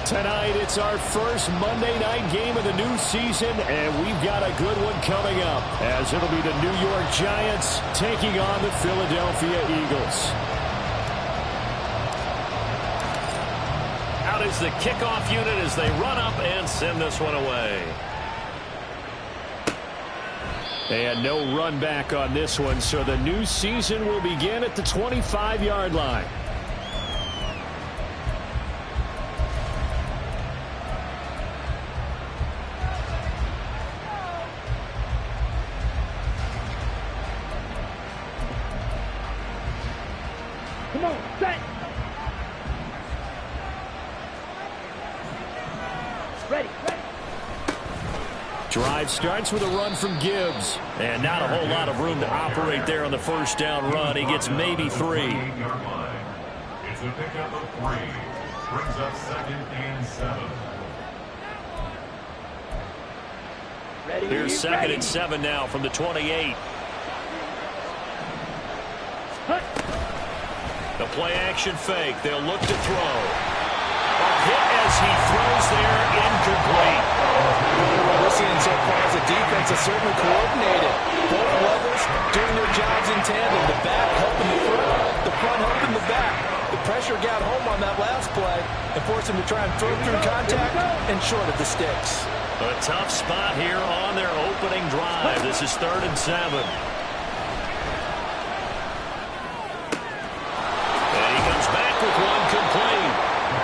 Tonight, it's our first Monday night game of the new season, and we've got a good one coming up, as it'll be the New York Giants taking on the Philadelphia Eagles. Out is the kickoff unit as they run up and send this one away. And no run back on this one, so the new season will begin at the 25-yard line. Come on, set. Ready. Drive starts with a run from Gibbs. And not a whole lot of room to operate there on the first down run. He gets maybe 3. It's a pickup of 3. Brings up 2nd and 7. Ready. Here's 2nd and 7 now from the 28. The play-action fake. They'll look to throw. A hit as he throws there, incomplete. What we're seeing so far is a defense that's certainly coordinated. Both levels doing their jobs in tandem. The back helping the front helping the back. The pressure got home on that last play and forced him to try and throw through contact and short of the sticks. A tough spot here on their opening drive. This is 3rd and 7. With one complete.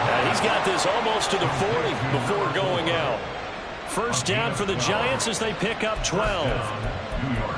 And he's got this almost to the 40 before going out. First down for the Giants as they pick up 12.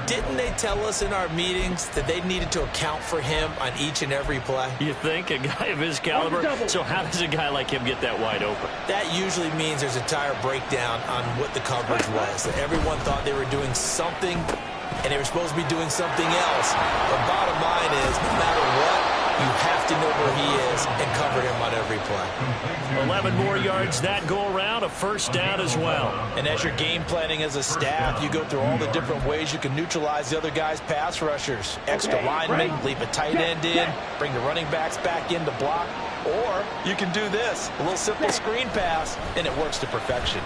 Didn't they tell us in our meetings that they needed to account for him on each and every play? You think? A guy of his caliber? So how does a guy like him get that wide open? That usually means there's a entire breakdown on what the coverage was. That everyone thought they were doing something, and they were supposed to be doing something else. The bottom line is, no matter what, you have to know where he is and cover him on every play. 11 more yards that go around, a first down as well. And as you're game planning as a staff, you go through all the different ways you can neutralize the other guy's pass rushers. Extra linemen, leave a tight end in, bring the running backs back in to block. Or you can do this, a little simple screen pass, and it works to perfection.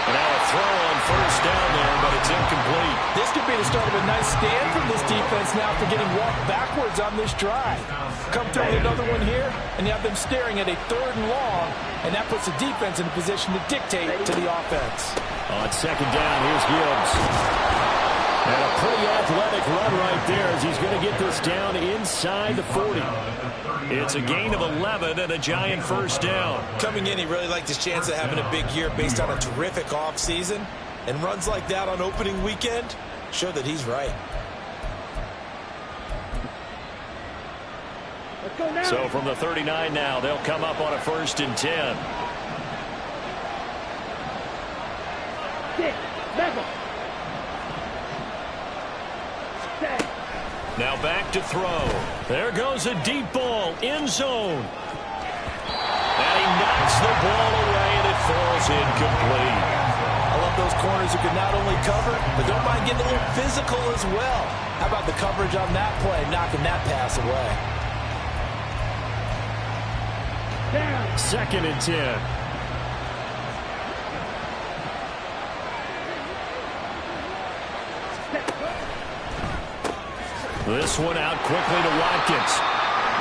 Now a throw on first down there, but it's incomplete. This could be the start of a nice stand from this defense now for getting walked backwards on this drive. Come through with another one here, and you have them staring at a 3rd and long, and that puts the defense in a position to dictate to the offense. On 2nd down, here's Gibbs. And a pretty athletic run right there as he's going to get this down inside the 40. It's a gain of 11 and a Giant first down. Coming in, he really liked his chance of having a big year based on a terrific offseason. And runs like that on opening weekend show that he's right. Let's go now. So from the 39 now, they'll come up on a 1st and 10. 6, level. Set. Now back to throw. There goes a deep ball, end zone. And he knocks the ball away, and it falls incomplete. I love those corners who can not only cover, but don't mind getting a little physical as well. How about the coverage on that play, knocking that pass away? Down. 2nd and 10. This one out quickly to Watkins.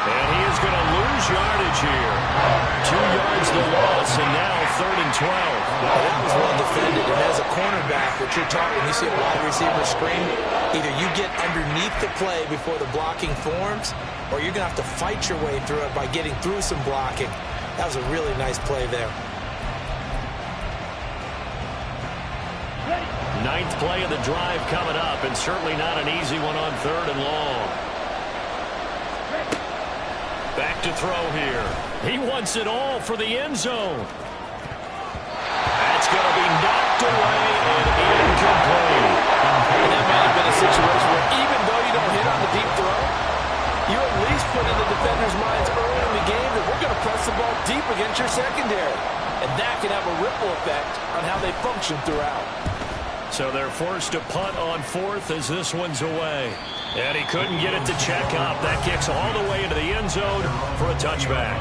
And he is going to lose yardage here. 2 yards the loss, and now 3rd and 12. That was well defended. And as a cornerback, what you're talking, you see a wide receiver screen, either you get underneath the play before the blocking forms, or you're going to have to fight your way through it by getting through some blocking. That was a really nice play there. 9th play of the drive coming up, and certainly not an easy one on 3rd and long. Back to throw here. He wants it all for the end zone. That's going to be knocked away and incomplete. And that might have been a situation where even though you don't hit on the deep throw, you at least put in the defender's minds early in the game that we're going to press the ball deep against your secondary. And that can have a ripple effect on how they function throughout. So they're forced to punt on 4th as this one's away. And he couldn't get it to check up. That kicks all the way into the end zone for a touchback.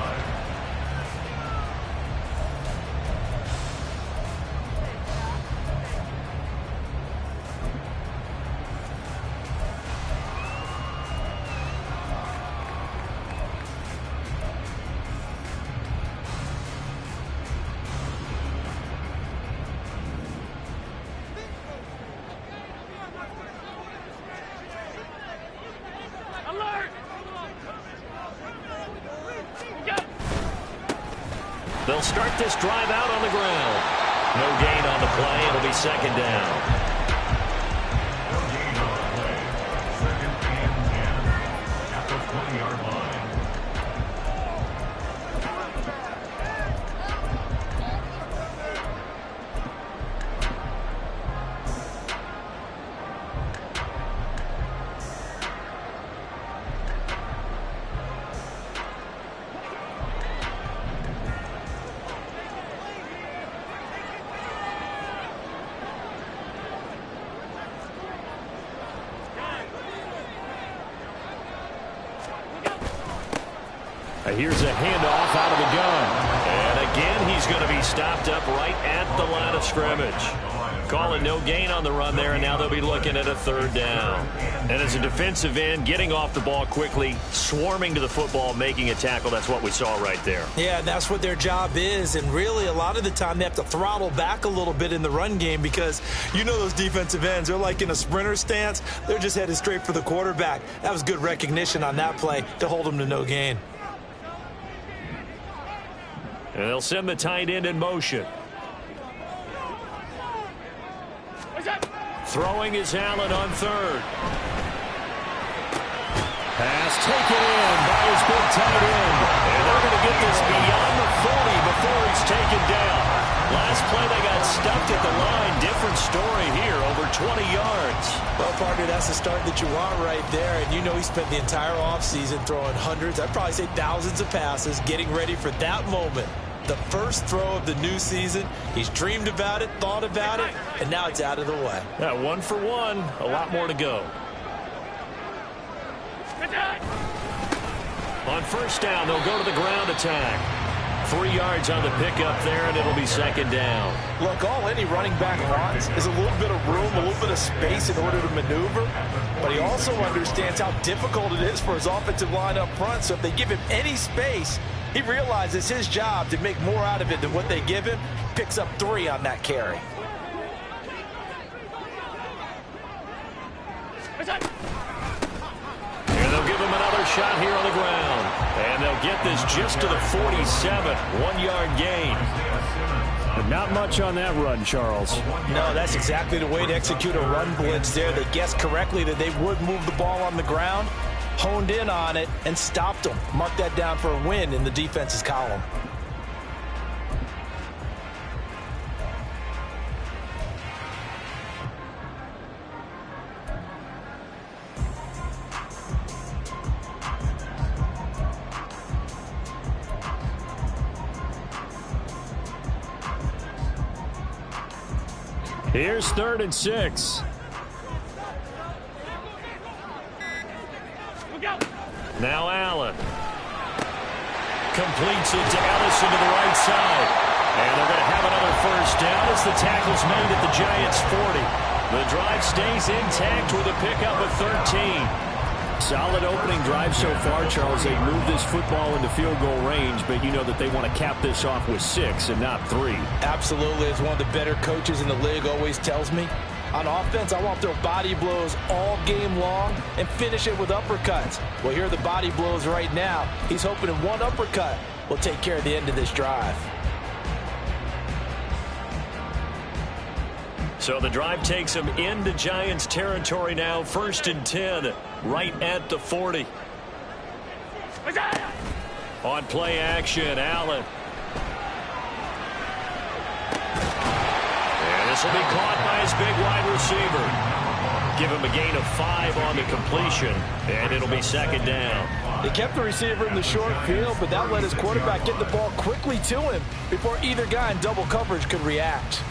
They'll start this drive out on the ground. No gain on the play. It'll be second down. No gain on the play. Second and 10 at the 20-yard line. Here's a handoff out of the gun. And again, he's going to be stopped up right at the line of scrimmage. Calling no gain on the run there, and now they'll be looking at a third down. And as a defensive end, getting off the ball quickly, swarming to the football, making a tackle, that's what we saw right there. Yeah, and that's what their job is. And really, a lot of the time, they have to throttle back a little bit in the run game because you know those defensive ends, they're like in a sprinter stance. They're just headed straight for the quarterback. That was good recognition on that play to hold them to no gain. And they'll send the tight end in motion. Throwing is Allen on third. Pass taken in by his big tight end. And they're going to get this beyond the 40 before he's taken down. Last play they got stuffed at the line. Different story here, over 20 yards. Well, partner, that's the start that you want right there. And you know he spent the entire offseason throwing hundreds, I'd probably say thousands of passes, getting ready for that moment. The first throw of the new season. He's dreamed about it, thought about it, and now it's out of the way. Yeah, 1 for 1. A lot more to go. On first down, they'll go to the ground attack. 3 yards on the pickup there, and it'll be second down. Look, all any running back wants is a little bit of room, a little bit of space in order to maneuver. But he also understands how difficult it is for his offensive line up front. So if they give him any space, he realizes his job to make more out of it than what they give him. Picks up 3 on that carry. And they'll give him another shot here on the ground. And they'll get this just to the 47. 1-yard gain. But not much on that run, Charles. No, that's exactly the way to execute a run blitz there. They guessed correctly that they would move the ball on the ground, honed in on it, and stopped them. Mark that down for a win in the defense's column. Here's 3rd and 6. Now Allen. Completes it to Ellison to the right side. And they're going to have another first down as the tackle's made at the Giants' 40. The drive stays intact with a pickup of 13. Solid opening drive so far, Charles. They moved this football into field goal range, but you know that they want to cap this off with 6 and not 3. Absolutely. As one of the better coaches in the league always tells me, on offense, I want to throw body blows all game long and finish it with uppercuts. Well, here are the body blows right now. He's hoping in one uppercut will take care of the end of this drive. So the drive takes them into Giants territory now. 1st and 10, right at the 40. On play action, Allen. And this will be caught by his big wide receiver. Give him a gain of 5 on the completion, and it'll be second down. They kept the receiver in the short field, but that let his quarterback get the ball quickly to him before either guy in double coverage could react.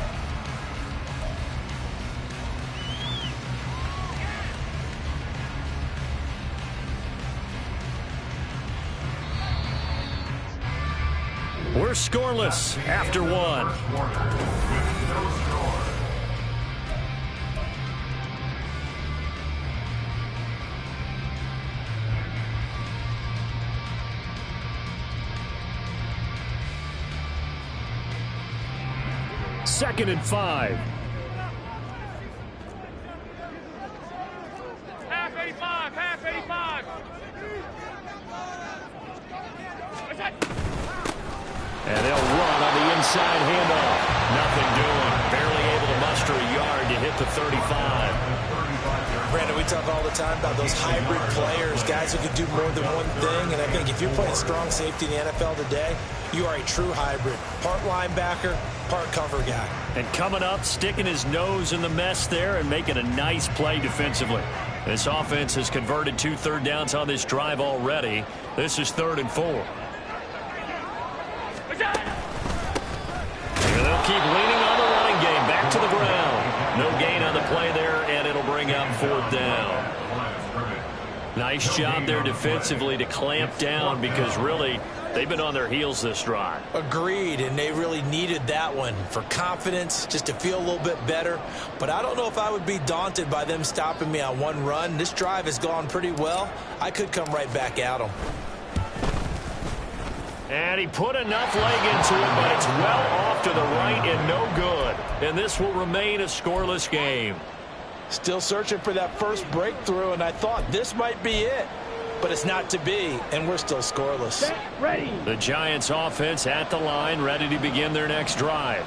We're scoreless after 1. With no score. Second and 5. Half 85, half 85. And they'll run inside handoff. Nothing doing. Barely able to muster a yard to hit the 35. Brandon, we talk all the time about those hybrid players, guys who can do more than one thing. And I think if you're playing strong safety in the NFL today, you are a true hybrid. Part linebacker, part cover guy. And coming up, sticking his nose in the mess there and making a nice play defensively. This offense has converted 2 third downs on this drive already. This is 3rd and 4. And they'll keep leaning on the running game. Back to the ground. No gain on the play there, and it'll bring up 4th down. Nice job there defensively to clamp down because really they've been on their heels this drive. Agreed, and they really needed that one for confidence, just to feel a little bit better. But I don't know if I would be daunted by them stopping me on one run. This drive has gone pretty well. I could come right back at them. And he put enough leg into it, but it's well off to the right and no good. And this will remain a scoreless game. Still searching for that first breakthrough, and I thought this might be it. But it's not to be, and we're still scoreless. Ready. The Giants offense at the line, ready to begin their next drive.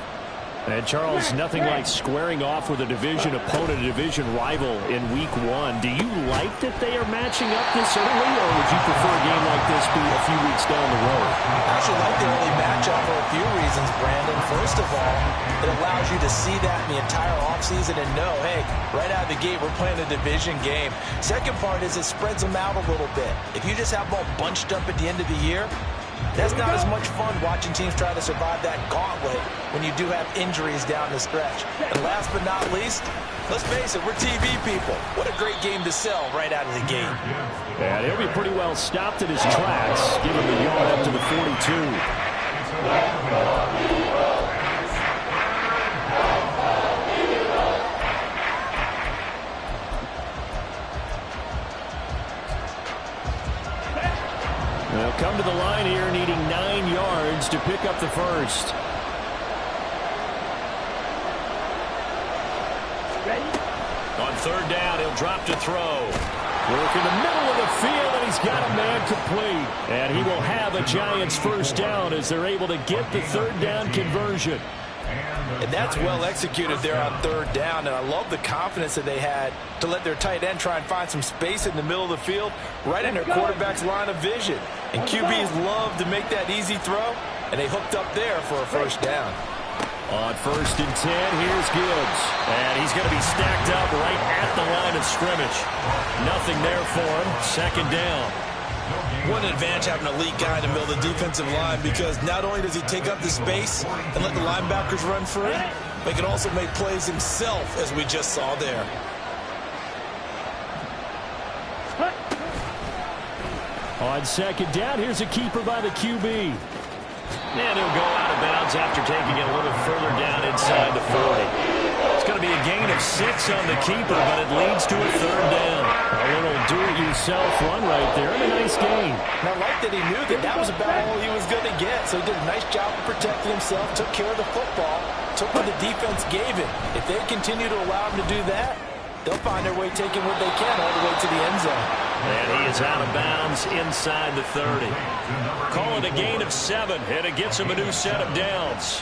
And Charles, nothing like squaring off with a division opponent, a division rival in week 1. Do you like that they are matching up this early, or would you prefer a game like this be a few weeks down the road? I actually like the early matchup for a few reasons, Brandon. First of all, it allows you to see that in the entire offseason and know, hey, right out of the gate, we're playing a division game. Second part is it spreads them out a little bit. If you just have them all bunched up at the end of the year, that's not as much fun watching teams try to survive that gauntlet when you do have injuries down the stretch. And last but not least, let's face it, we're TV people. What a great game to sell right out of the gate. And he'll be pretty well stopped in his tracks. Give him the yard up to the 42. They'll come to the line here needing 9 yards to pick up the first. Ready. On 3rd down, he'll drop to throw. Work in the middle of the field, and he's got a man complete. And he will have a Giants first down as they're able to get the 3rd down conversion. And that's well executed there on 3rd down, and I love the confidence that they had to let their tight end try and find some space in the middle of the field, right in their quarterback's line of vision. And QBs love to make that easy throw, and they hooked up there for a first down. On 1st and 10, here's Gibbs. And he's going to be stacked up right at the line of scrimmage. Nothing there for him. 2nd down. What an advantage having an elite guy in the middle of the defensive line, because not only does he take up the space and let the linebackers run free, but he can also make plays himself, as we just saw there. On 2nd down, here's a keeper by the QB. And he'll go out of bounds after taking it a little further down inside the 40. It's going to be a gain of 6 on the keeper, but it leads to a 3rd down. A little do-it-yourself run right there, and a nice gain. And I like that he knew that that was about all he was going to get, so he did a nice job of protecting himself, took care of the football, took what the defense gave him. If they continue to allow him to do that, they'll find their way taking what they can all the way to the end zone. And he is out of bounds inside the 30. Call it a gain of 7, and it gets him a new set of downs.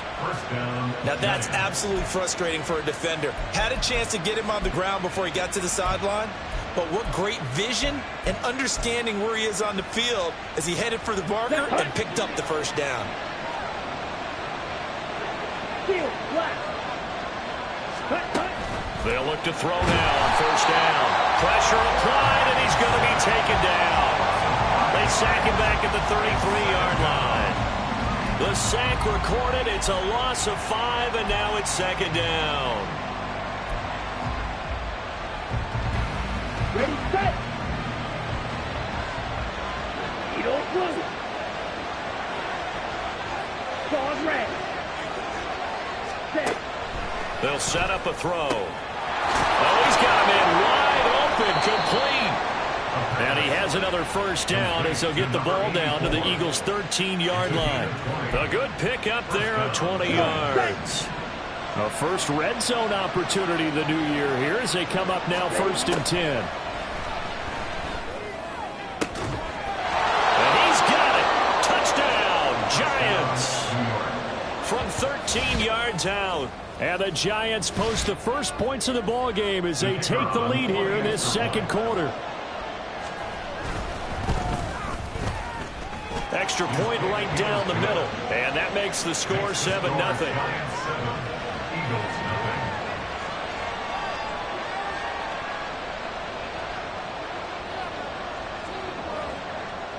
Now that's absolutely frustrating for a defender. Had a chance to get him on the ground before he got to the sideline, but what great vision and understanding where he is on the field as he headed for the marker and picked up the first down. They'll look to throw now on 1st down. Pressure applied, and he's going to be taken down. They sack him back at the 33-yard line. The sack recorded. It's a loss of 5, and now it's 2nd down. Ready, set. You don't move. Pause red. Set. They'll set up a throw. Oh, he's got him in wide open, complete. And he has another first down as they'll get the ball down to the Eagles' 13-yard line. A good pick up there of 20 yards. A first red zone opportunity the new year here as they come up now 1st and 10. And he's got it. Touchdown, Giants. from 13 yards out. And the Giants post the first points of the ball game as they take the lead here in this second quarter. Extra point right down the middle. And that makes the score 7-0.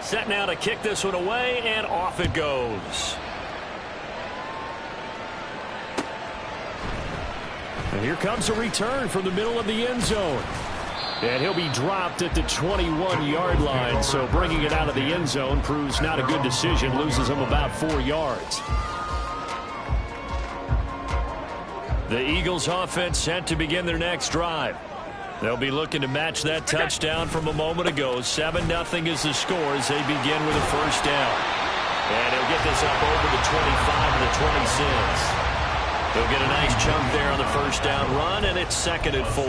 Set now to kick this one away, and off it goes. And here comes a return from the middle of the end zone. And he'll be dropped at the 21-yard line, so bringing it out of the end zone proves not a good decision, loses him about 4 yards. The Eagles offense set to begin their next drive. They'll be looking to match that touchdown from a moment ago. 7-0 is the score as they begin with a first down. And he'll get this up over the 25 and the 26. He'll get a nice chunk there on the first down run, and it's 2nd and 4.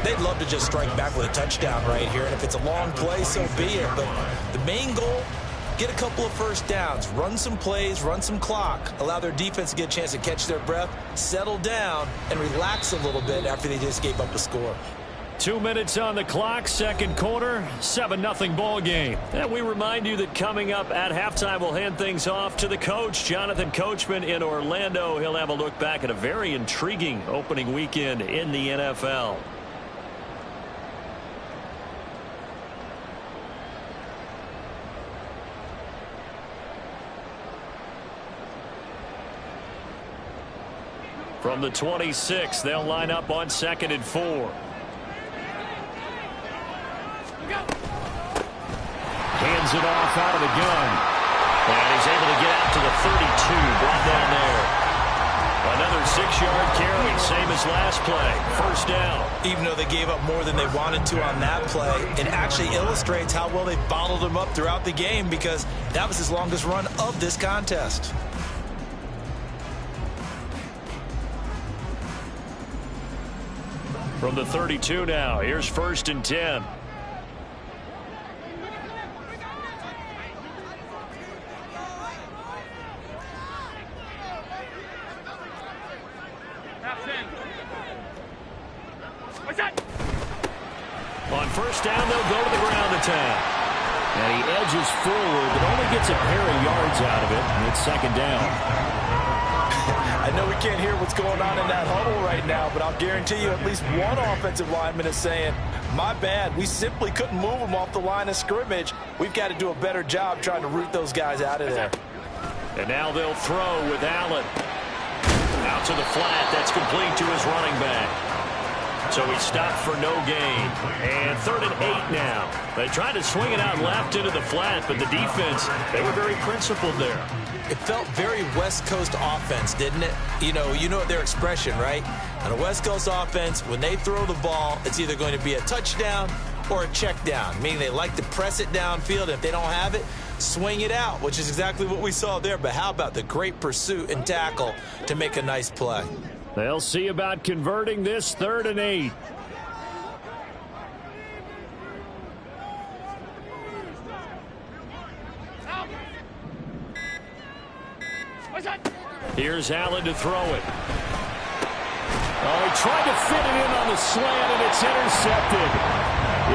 They'd love to just strike back with a touchdown right here, and if it's a long play, so be it. But the main goal, get a couple of first downs, run some plays, run some clock, allow their defense to get a chance to catch their breath, settle down, and relax a little bit after they just gave up a score. 2 minutes on the clock, second quarter, 7-0 ball game. And we remind you that coming up at halftime, we'll hand things off to the coach, Jonathan Coachman in Orlando. He'll have a look back at a very intriguing opening weekend in the NFL. From the 26, they'll line up on 2nd and 4. Hands it off out of the gun. And he's able to get out to the 32, brought down there. Another 6-yard carry, same as last play. First down. Even though they gave up more than they wanted to on that play, it actually illustrates how well they bottled him up throughout the game, because that was his longest run of this contest. From the 32 now, here's 1st and 10. On first down, they'll go to the ground attack. And he edges forward, but only gets a pair of yards out of it, and it's 2nd down. I know we can't hear what's going on in that huddle right now, but I'll guarantee you at least one offensive lineman is saying, my bad, we simply couldn't move them off the line of scrimmage. We've got to do a better job trying to root those guys out of there. And now they'll throw with Allen. Out to the flat, that's complete to his running back. So he stopped for no gain. And 3rd and 8 now. They tried to swing it out left into the flat, but the defense, they were very principled there. It felt very West Coast offense, didn't it? You know their expression, right? On a West Coast offense, when they throw the ball, it's either going to be a touchdown or a check down, meaning they like to press it downfield, and if they don't have it, swing it out, which is exactly what we saw there. But how about the great pursuit and tackle to make a nice play? They'll see about converting this 3rd and 8. Here's Allen to throw it. Oh, he tried to fit it in on the slant, and it's intercepted.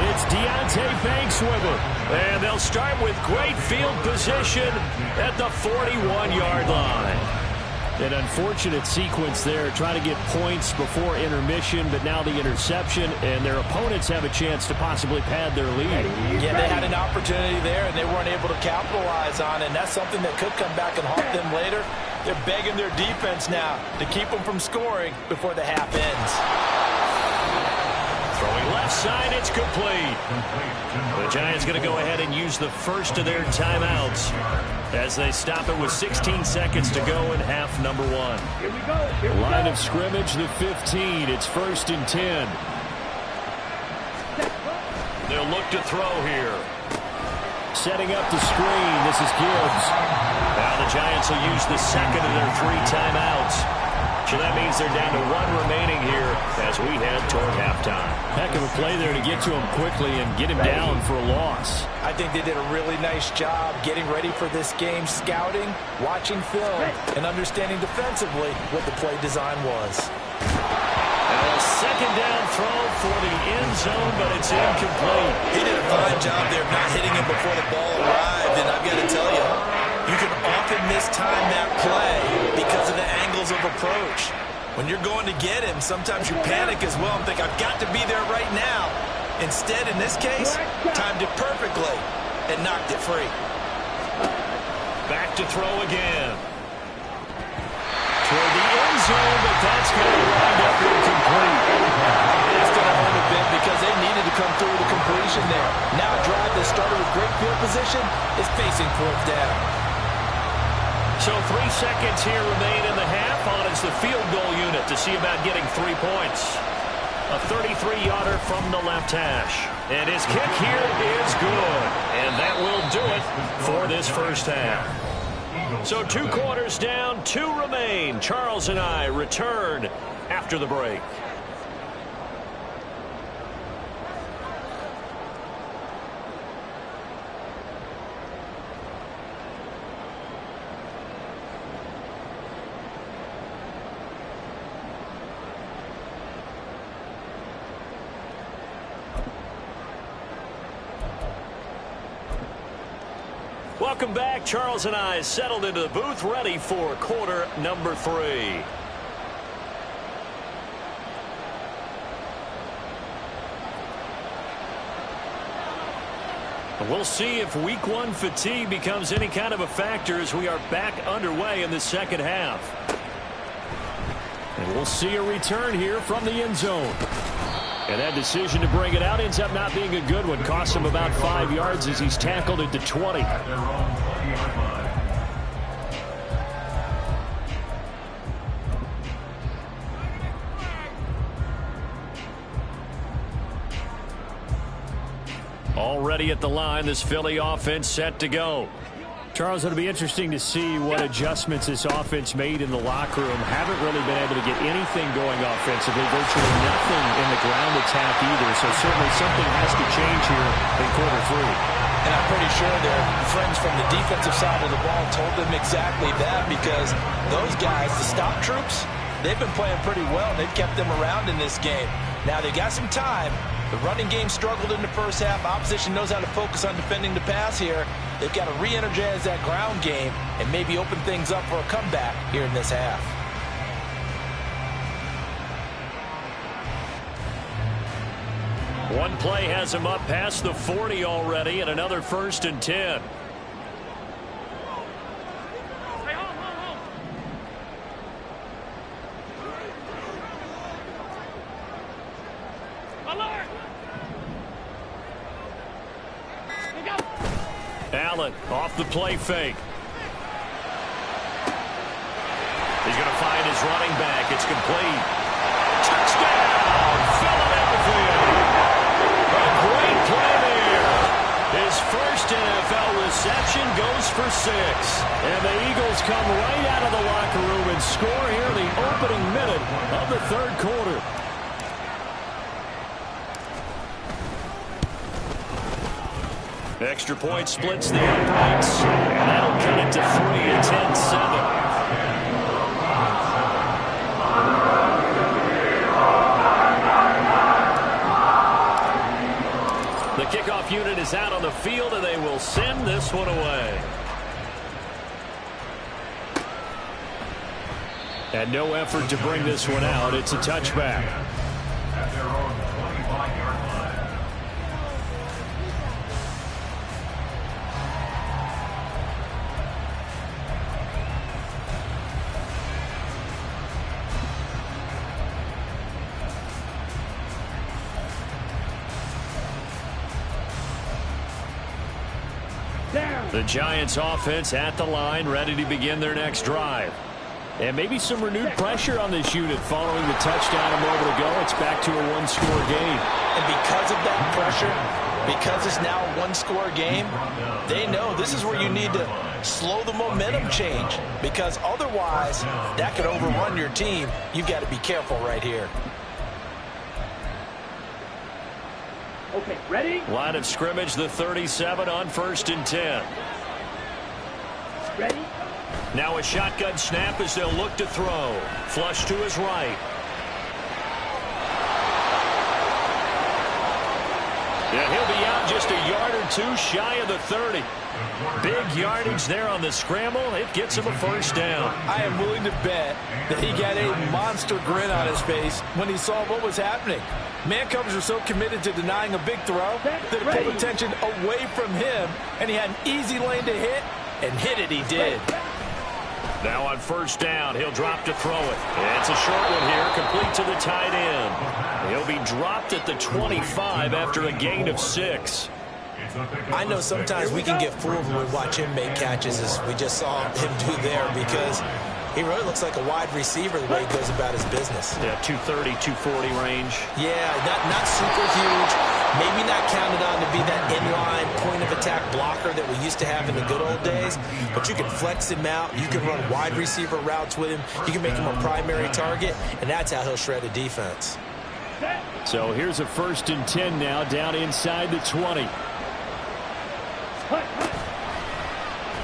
It's Deontay Banks with it. And they'll start with great field position at the 41-yard line. An unfortunate sequence there, trying to get points before intermission, but now the interception, and their opponents have a chance to possibly pad their lead. Yeah, they had an opportunity there, and they weren't able to capitalize on it, and that's something that could come back and haunt them later. They're begging their defense now to keep them from scoring before the half ends. Throwing left side, it's complete. The Giants going to go ahead and use the first of their timeouts as they stop it with 16 seconds to go in half number 1. Here we go. Line of scrimmage, the 15. It's 1st and 10. They'll look to throw here. Setting up the screen. This is Gibbs. Now the Giants will use the second of their 3 timeouts. So that means they're down to 1 remaining here as we head toward halftime. Heck of a play there to get to him quickly and get him down for a loss. I think they did a really nice job getting ready for this game, scouting, watching film, and understanding defensively what the play design was. And a second down throw for the end zone, but it's incomplete. He did a fine job there of not hitting him before the ball arrived, and I've got to tell you, you can often mistime that play because of the angles of approach. When you're going to get him, sometimes you panic as well and think, I've got to be there right now. Instead, in this case, timed it perfectly and knocked it free. Back to throw again. Toward the end zone, but that's going to wind up incomplete. It's going to hurt a bit because they needed to come through with a completion there. Now a drive that started with great field position is facing fourth down. So 3 seconds here remain in the half on as the field goal unit to see about getting 3 points. A 33-yarder from the left hash. And his kick here is good. And that will do it for this first half. So 2 quarters down, 2 remain. Charles and I return after the break. Welcome back. Charles and I settled into the booth, ready for quarter number 3. We'll see if week 1 fatigue becomes any kind of a factor as we are back underway in the second half. And we'll see a return here from the end zone. And that decision to bring it out ends up not being a good one. Costs him about 5 yards as he's tackled at the 20. Already at the line, this Philly offense set to go. Charles, it'll be interesting to see what adjustments this offense made in the locker room. Haven't really been able to get anything going offensively. Virtually nothing in the ground attack either. So certainly something has to change here in quarter 3. And I'm pretty sure their friends from the defensive side of the ball told them exactly that, because those guys, the stop troops, they've been playing pretty well. They've kept them around in this game. Now they got some time. The running game struggled in the first half. Opposition knows how to focus on defending the pass here. They've got to re-energize that ground game and maybe open things up for a comeback here in this half. One play has him up past the 40 already, and another 1st and 10. Allen off the play fake. He's going to find his running back. It's complete. Touchdown, Philadelphia. A great play there. His first NFL reception goes for 6. And the Eagles come right out of the locker room and score here in the opening minute of the 3rd quarter. Extra point splits the uprights, and that'll cut it to 3 at 10-7. The kickoff unit is out on the field, and they will send this one away. And no effort to bring this one out. It's a touchback. At their own 25-yard line. The Giants offense at the line, ready to begin their next drive. And maybe some renewed pressure on this unit following the touchdown a moment ago. It's back to a 1-score game. And because of that pressure, Because it's now a one-score game, they know this is where you need to slow the momentum change, because otherwise that could overrun your team. You've got to be careful right here. Okay, ready? Line of scrimmage, the 37 on 1st and 10. Ready? Now a shotgun snap as they'll look to throw. Flush to his right. Yeah, he'll be out just a yard or two shy of the 30. Big yardage there on the scramble. It gets him a first down. I am willing to bet that he got a monster grin on his face when he saw what was happening. Man covers are so committed to denying a big throw that it pulled attention away from him, and he had an easy lane to hit, and hit it he did. Now on first down, he'll drop to throw it. It's a short one here, complete to the tight end. He'll be dropped at the 25 after a gain of 6. I know sometimes we can get fooled when we watch him make catches, as we just saw him do there, because he really looks like a wide receiver the way he goes about his business. Yeah, 230, 240 range. Yeah, not super huge. Maybe not counted on to be that inline point-of-attack blocker that we used to have in the good old days. But you can flex him out. You can run wide receiver routes with him. You can make him a primary target, and that's how he'll shred a defense. So here's a 1st and 10 now, down inside the 20.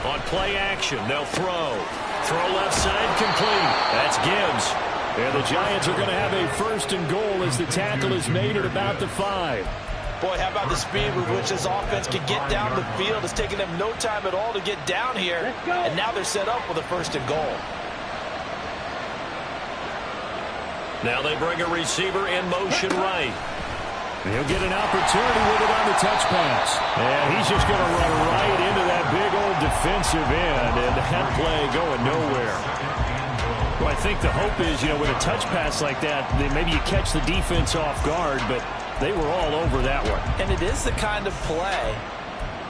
On play action, they'll throw. Throw left side, complete. That's Gibbs. And the Giants are going to have a 1st and goal as the tackle is made at about the 5. Boy, how about the speed with which this offense can get down the field? It's taken them no time at all to get down here. And now they're set up with a 1st and goal. Now they bring a receiver in motion right. He'll get an opportunity with it on the touch pass. And he's just going to run right into that big old defensive end. And that play going nowhere. Well, I think the hope is, with a touch pass like that, maybe you catch the defense off guard, but they were all over that one. And it is the kind of play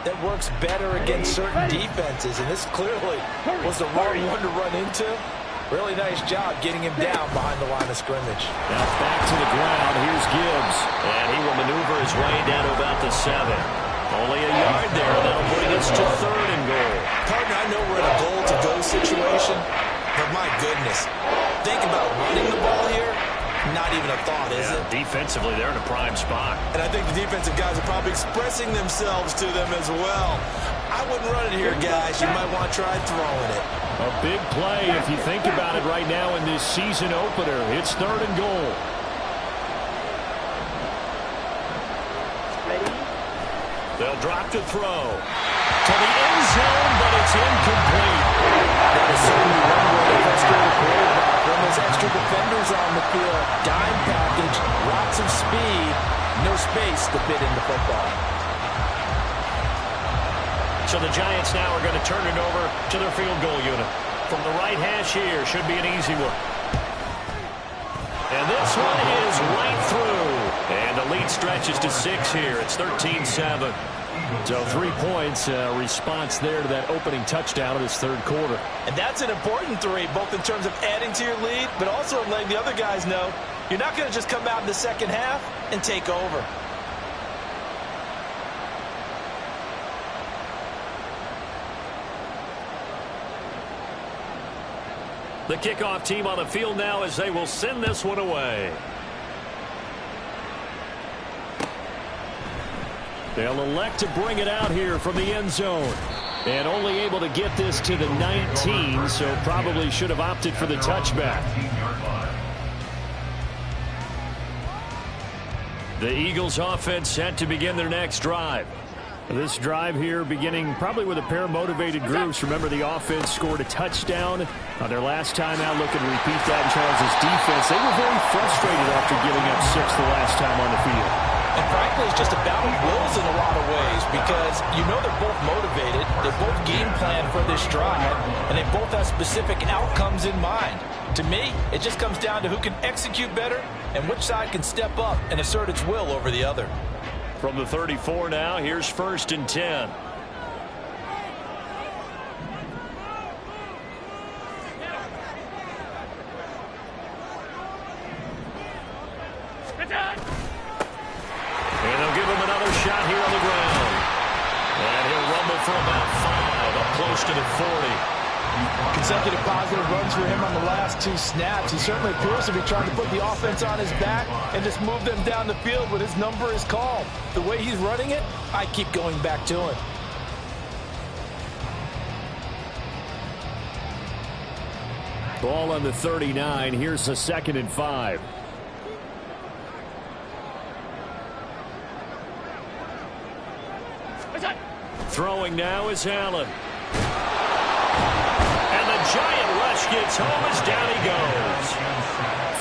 that works better against certain defenses. And this clearly was the wrong one to run into. Really nice job getting him down behind the line of scrimmage. Now back to the ground. Here's Gibbs. And he will maneuver his way down to about the 7. Only a yard there. That'll bring us to 3rd and goal. Partner, I know we're in a goal-to-go situation, but my goodness, think about running the ball here. Not even a thought, is it? Defensively, they're in a prime spot. And I think the defensive guys are probably expressing themselves to them as well. I wouldn't run it here, guys. You might want to try throwing it. A big play if you think about it right now in this season opener. It's 3rd and goal. They'll drop to throw. To the end zone, but it's incomplete. That is certainly one way to frustrate a quarterback. When there's extra defenders on the field, dime package, lots of speed, no space to fit in the football. So the Giants now are going to turn it over to their field goal unit. From the right hash here, should be an easy one. And this one is right through. And the lead stretches to 6 here. It's 13-7. So 3 points, response there to that opening touchdown of this 3rd quarter. And that's an important 3, both in terms of adding to your lead, but also in letting the other guys know you're not going to just come out in the second half and take over. The kickoff team on the field now as they will send this one away. They'll elect to bring it out here from the end zone. And only able to get this to the 19, so probably should have opted for the touchback. The Eagles offense set to begin their next drive. This drive here beginning probably with a pair of motivated groups. Remember, the offense scored a touchdown on their last time out. Looking to repeat that in Charles' defense. They were very frustrated after giving up 6 the last time on the field. And frankly, it's just a battle of wills in a lot of ways, because they're both motivated, they both game plan for this drive, and they both have specific outcomes in mind. To me, it just comes down to who can execute better and which side can step up and assert its will over the other. From the 34 now, here's 1st and 10. And they'll give him another shot here on the ground. for about 5, up close to the 40. Consecutive positive runs for him on the last 2 snaps. He certainly appears to be trying to put the offense on his back and just move them down the field when his number is called. The way he's running it, I keep going back to him. Ball on the 39. Here's a 2nd and 5. Throwing now is Allen. And the giant rush gets home as down he goes.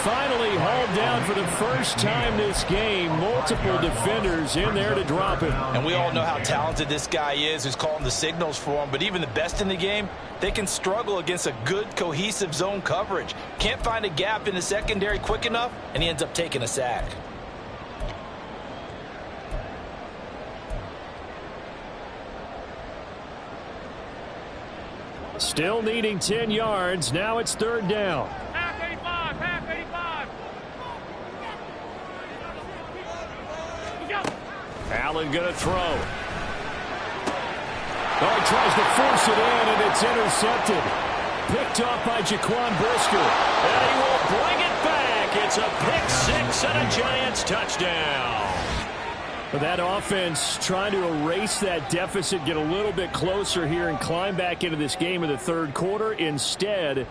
Finally hauled down for the first time this game. Multiple defenders in there to drop him. And we all know how talented this guy is who's calling the signals for him. But even the best in the game, they can struggle against a good, cohesive zone coverage. Can't find a gap in the secondary quick enough, and he ends up taking a sack. Still needing 10 yards. Now it's 3rd down. Half 85, half 85. Allen going to throw. Oh, he tries to force it in, and it's intercepted. Picked off by Jaquan Brisker. And he will bring it back. It's a pick 6 and a Giants touchdown. But that offense trying to erase that deficit, get a little bit closer here, and climb back into this game in the 3rd quarter. Instead,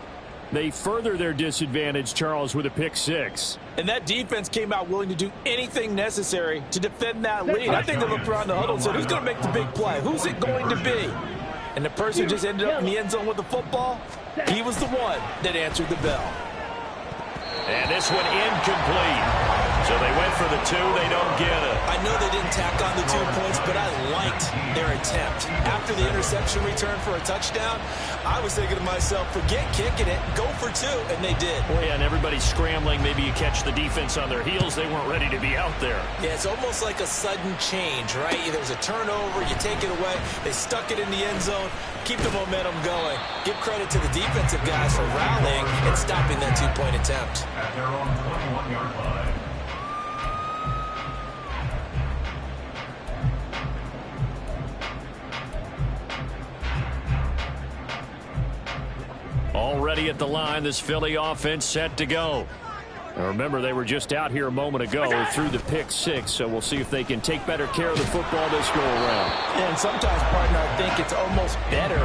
they further their disadvantage, Charles, with a pick 6. And that defense came out willing to do anything necessary to defend that lead. I think they looked around the huddle and said, who's going to make the big play? Who's it going to be? And the person who just ended up in the end zone with the football, he was the one that answered the bell. And this one incomplete. So they went for the 2. They don't get it. I know they didn't tack on the 2 points, but I liked their attempt. After the interception return for a touchdown, I was thinking to myself, forget kicking it, go for 2, and they did. Well, yeah, and everybody's scrambling. Maybe you catch the defense on their heels. They weren't ready to be out there. Yeah, it's almost like a sudden change, right? There's a turnover, you take it away, they stuck it in the end zone, keep the momentum going. Give credit to the defensive guys for rallying and stopping that 2-point attempt. At their own 21-yard line. Already at the line, this Philly offense set to go. Now remember, they were just out here a moment ago through the pick 6, so we'll see if they can take better care of the football this go around. And sometimes, partner, I think it's almost better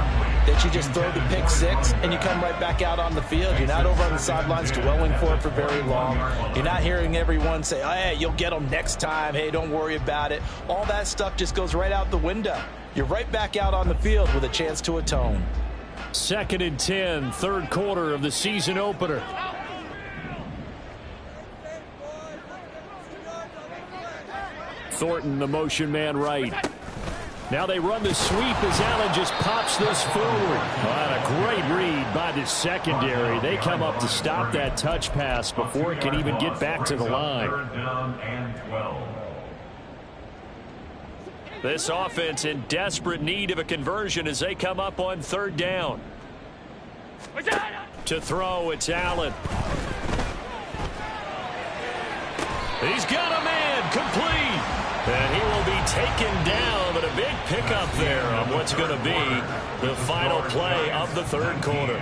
that you just throw the pick 6 and you come right back out on the field. You're not over on the sidelines dwelling for it for very long. You're not hearing everyone say, oh, hey, you'll get them next time. Hey, don't worry about it. All that stuff just goes right out the window. You're right back out on the field with a chance to atone. 2nd and 10, 3rd quarter of the season opener. Thornton, the motion man right. Now they run the sweep as Allen just pops this forward. Oh, a great read by the secondary. They come up to stop that touch pass before it can even get back to the line. 3rd down and 12. This offense in desperate need of a conversion as they come up on 3rd down. To throw, it's Allen. He's got a man, complete. And he will be taken down, but a big pickup there on what's going to be the final play of the 3rd quarter.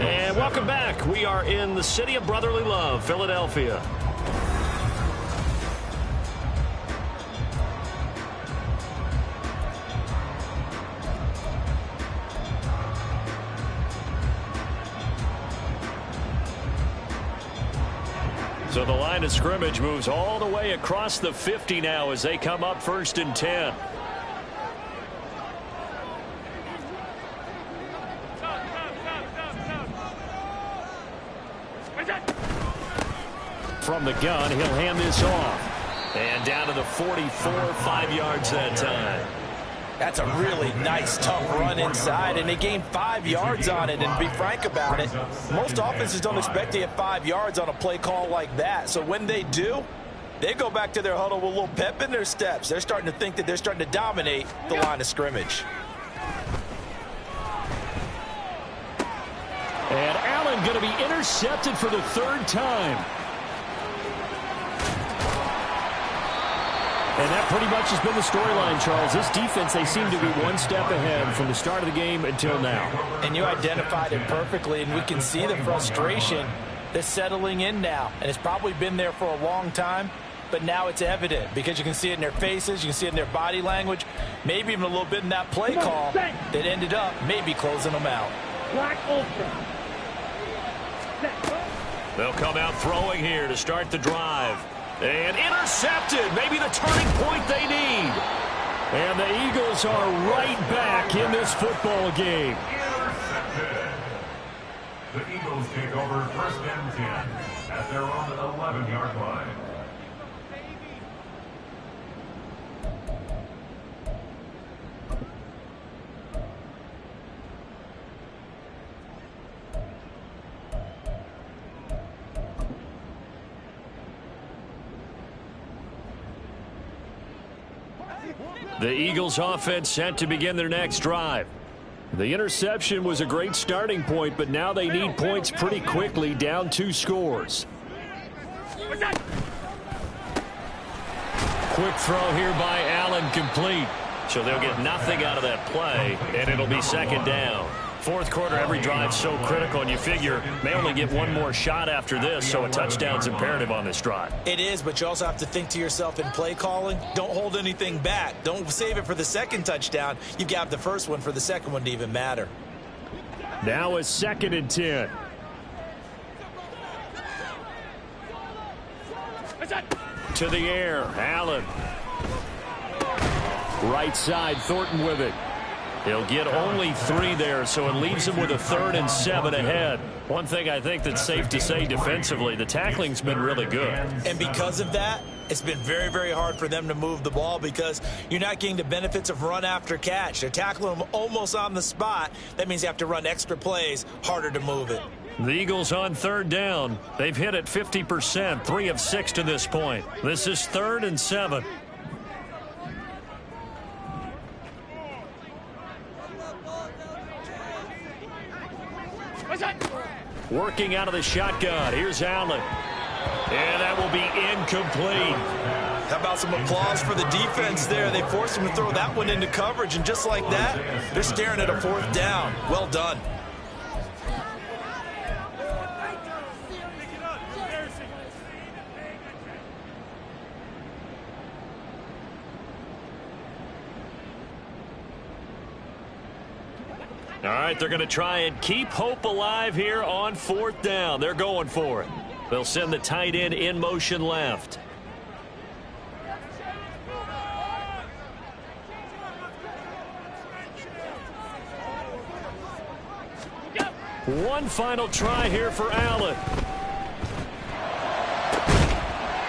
And welcome back. We are in the city of brotherly love, Philadelphia. So the line of scrimmage moves all the way across the 50 now as they come up 1st and 10. From the gun, he'll hand this off. And down to the 44, 5 yards that time. That's a really nice, tough run inside, and they gained 5 yards on it. And to be frank about it, most offenses don't expect to get 5 yards on a play call like that. So when they do, they go back to their huddle with a little pep in their steps. They're starting to think that they're starting to dominate the line of scrimmage. And Allen going to be intercepted for the 3rd time. And that pretty much has been the storyline, Charles. This defense, they seem to be one step ahead from the start of the game until now. And you identified it perfectly, and we can see the frustration that's settling in now. And it's probably been there for a long time, but now it's evident because you can see it in their faces, you can see it in their body language, maybe even a little bit in that play call that ended up maybe closing them out. They'll come out throwing here to start the drive. And intercepted, maybe the turning point they need. And the Eagles are right back in this football game. Intercepted. The Eagles take over 1st and 10 at their own 11-yard line. The Eagles offense set to begin their next drive. The interception was a great starting point, but now they need points pretty quickly, down 2 scores. Quick throw here by Allen, complete. So they'll get nothing out of that play, and it'll be 2nd down. 4th quarter, every drive so critical, and you figure may only get one more shot after this, so a touchdown's imperative on this drive. It is, but you also have to think to yourself in play calling, don't hold anything back. Don't save it for the 2nd touchdown. You've got the first one for the 2nd one to even matter. Now a 2nd and 10. To the air, Allen. Right side, Thornton with it. He'll get only 3 there, so it leaves him with a 3rd and 7 ahead. One thing I think that's safe to say defensively, the tackling's been really good. And because of that, it's been very, very hard for them to move the ball because you're not getting the benefits of run after catch. They're tackling them almost on the spot. That means you have to run extra plays, harder to move it. The Eagles on 3rd down. They've hit it 50%, 3 of 6 to this point. This is 3rd and 7. Working out of the shotgun. Here's Allen. And that will be incomplete. How about some applause for the defense there? They forced him to throw that one into coverage, and just like that, they're staring at a 4th down. Well done. All right, they're going to try and keep hope alive here on 4th down. They're going for it. They'll send the tight end in motion left. One final try here for Allen.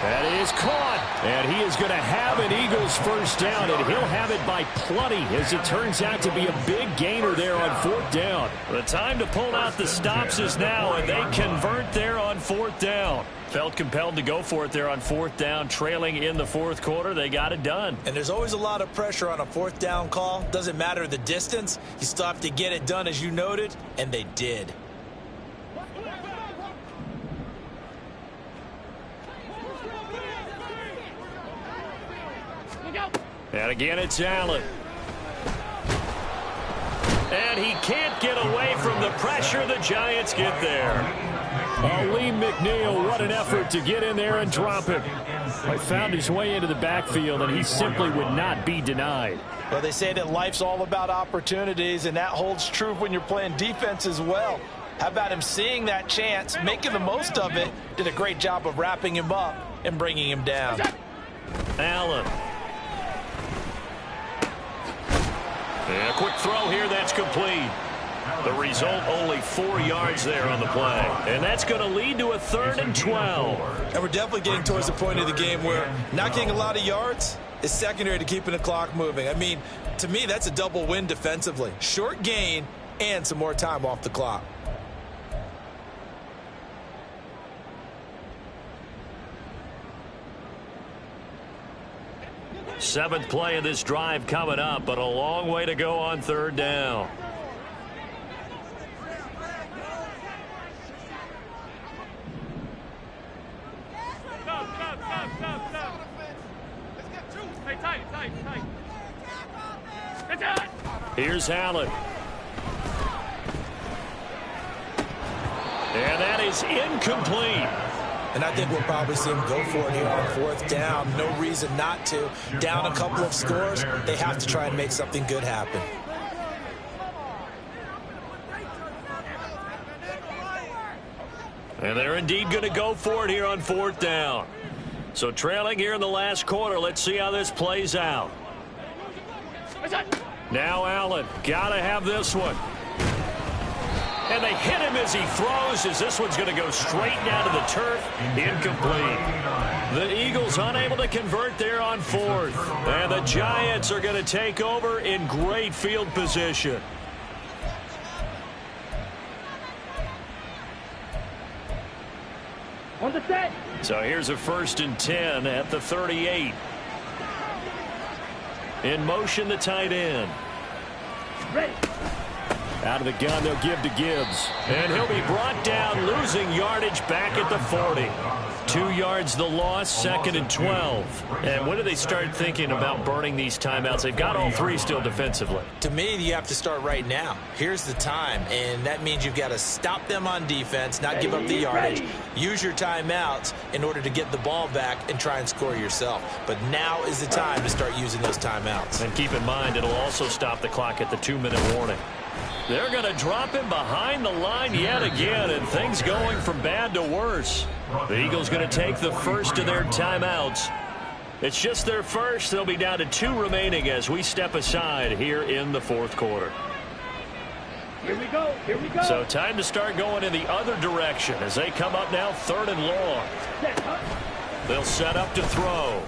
That is caught. And he is going to have an Eagles 1st down, and he'll have it by plenty, as it turns out to be a big gainer there on 4th down. The time to pull out the stops is now, and they convert there on 4th down. Felt compelled to go for it there on 4th down, trailing in the 4th quarter. They got it done. And there's always a lot of pressure on a 4th down call. Doesn't matter the distance. You still have to get it done, as you noted, and they did. And again, it's Allen. And he can't get away from the pressure. The Giants get there. Lee McNeil, what an effort to get in there and drop him. He found his way into the backfield, and he simply would not be denied. Well, they say that life's all about opportunities, and that holds true when you're playing defense as well. How about him seeing that chance, making the most of it, did a great job of wrapping him up and bringing him down. Allen. And a quick throw here, that's complete. The result, only 4 yards there on the play. And that's going to lead to a 3rd and 12. And we're definitely getting towards the point of the game where not getting a lot of yards is secondary to keeping the clock moving. I mean, to me, that's a double win defensively. Short gain and some more time off the clock. Seventh play of this drive coming up, but a long way to go on 3rd down. Here's Allen. And that is incomplete. And I think we'll probably see him go for it here on 4th down. No reason not to. Down a couple of scores, they have to try and make something good happen. And they're indeed going to go for it here on 4th down. So trailing here in the last quarter. Let's see how this plays out. Now Allen. Got to have this one. And they hit him as he throws, as this one's going to go straight down to the turf. Incomplete. The Eagles unable to convert there on 4th. And the Giants are going to take over in great field position. On the set. So here's a 1st and 10 at the 38. In motion, the tight end. Ready. Out of the gun, they'll give to Gibbs. And he'll be brought down, losing yardage back at the 40. 2 yards the loss, 2nd and 12. And when do they start thinking about burning these timeouts? They've got all 3 still defensively. To me, you have to start right now. Here's the time, and that means you've got to stop them on defense, not give up the yardage, use your timeouts in order to get the ball back and try and score yourself. But now is the time to start using those timeouts. And keep in mind, it'll also stop the clock at the 2-minute warning. They're going to drop him behind the line yet again, and things going from bad to worse. The Eagles going to take the first of their timeouts. It's just their first. They'll be down to 2 remaining as we step aside here in the 4th quarter. Here we go. Here we go. So time to start going in the other direction as they come up now 3rd and long. They'll set up to throw.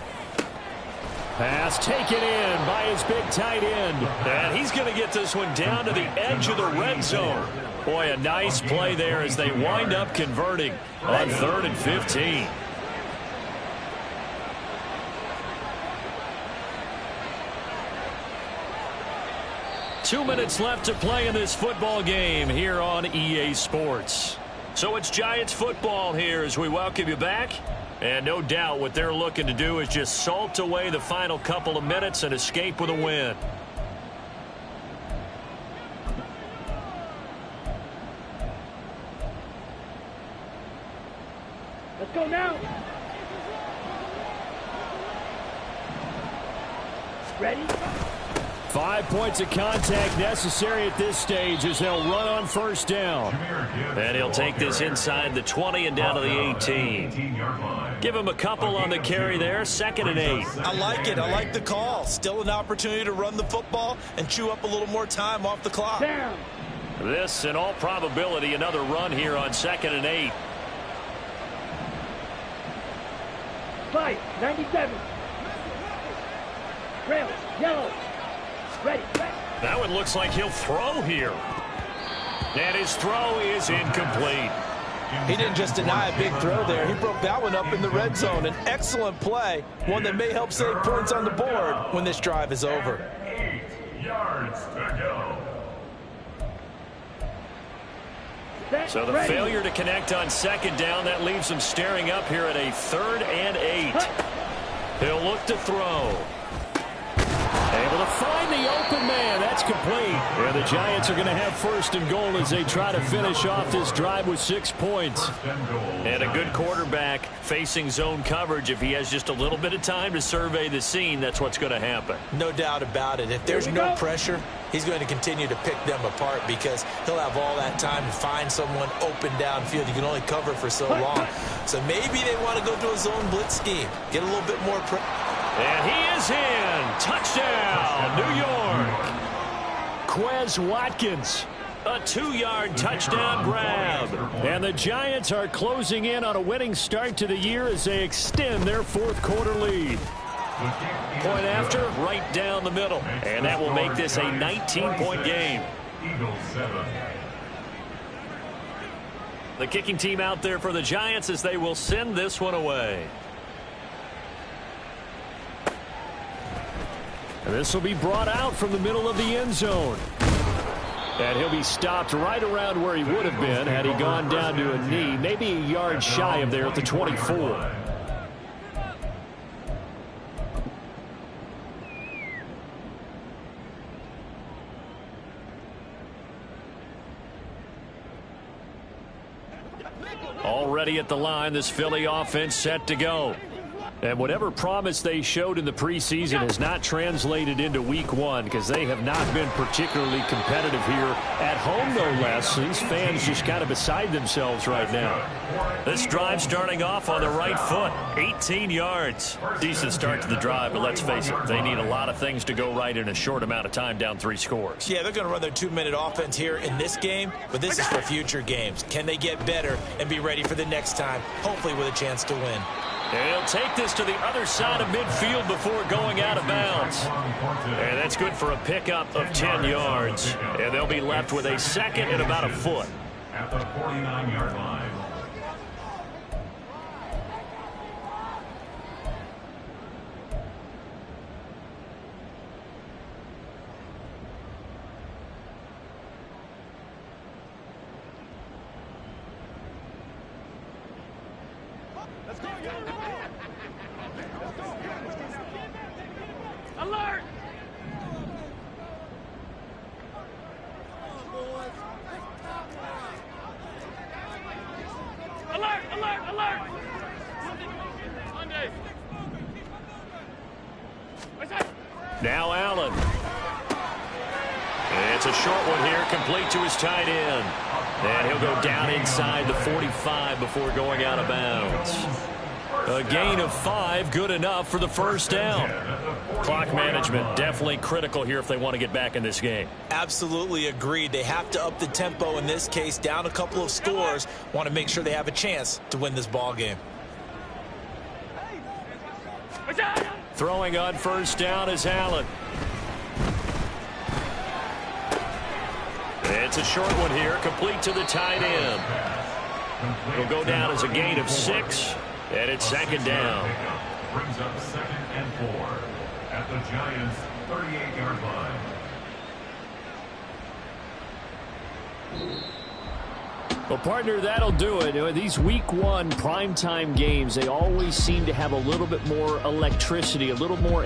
Pass taken in by his big tight end. And he's going to get this one down to the edge of the red zone. Boy, a nice play there as they wind up converting on 3rd and 15. Two minutes left to play in this football game here on EA Sports. So it's Giants football here as we welcome you back. And no doubt what they're looking to do is just salt away the final couple of minutes and escape with a win. Let's go now. Ready? 5 points of contact necessary at this stage as they'll run on 1st down. And he'll take this inside the 20 and down to the 18. Give him a couple on the carry there, 2nd and 8. I like it. I like the call. Still an opportunity to run the football and chew up a little more time off the clock. Down. This, in all probability, another run here on 2nd and 8. 5, 97. Trail, yellow. Ready. That one looks like he'll throw here. And his throw is incomplete. He didn't just deny a big throw there. He broke that one up in the red zone. An excellent play, one that may help save points on the board when this drive is over. 8 yards to go. So the failure to connect on 2nd down, that leaves him staring up here at a 3rd and 8. He'll look to throw. Able to find the open man. That's complete. And the Giants are going to have 1st and goal as they try to finish off this drive with 6 points. And a good quarterback facing zone coverage. If he has just a little bit of time to survey the scene, that's what's going to happen. No doubt about it. If there's no pressure, he's going to continue to pick them apart because he'll have all that time to find someone open downfield. You can only cover for so long. So maybe they want to go to a zone blitz scheme. Get a little bit more pressure. And he is in. Touchdown, New York. Quez Watkins. A 2-yard touchdown grab. And the Giants are closing in on a winning start to the year as they extend their 4th quarter lead. Point after, right down the middle. And that will make this a 19-point game. Eagles 7. The kicking team out there for the Giants as they will send this one away. And this will be brought out from the middle of the end zone. And he'll be stopped right around where he would have been had he gone down to a knee, maybe a yard shy of there at the 24. Already at the line, this Philly offense set to go. And whatever promise they showed in the preseason has not translated into week one because they have not been particularly competitive here at home, no less. These fans just kind of beside themselves right now. This drive starting off on the right foot, 18 yards. Decent start to the drive, but let's face it, they need a lot of things to go right in a short amount of time, down 3 scores. Yeah, they're going to run their 2-minute offense here in this game, but this is for future games. Can they get better and be ready for the next time, hopefully with a chance to win? And he'll take this to the other side of midfield before going out of bounds. And that's good for a pickup of 10 yards. And they'll be left with a second and about a foot. At the 49-yard line. Alert! Alert! Alert! Alert! Monday. Now Allen. And it's a short one here, complete to his tight end. And he'll go down inside the 45 before going out of bounds. A gain of 5, good enough for the first down. Clock management definitely critical here if they want to get back in this game. Absolutely agreed. They have to up the tempo in this case, down a couple of scores. Want to make sure they have a chance to win this ball game. Throwing on first down is Allen. It's a short one here, complete to the tight end. It'll go down as a gain of 6, and it's second down. Brings up 2nd and 4 at the Giants' 38-yard line. Well, partner, that'll do it. These week one primetime games, they always seem to have a little bit more electricity, a little more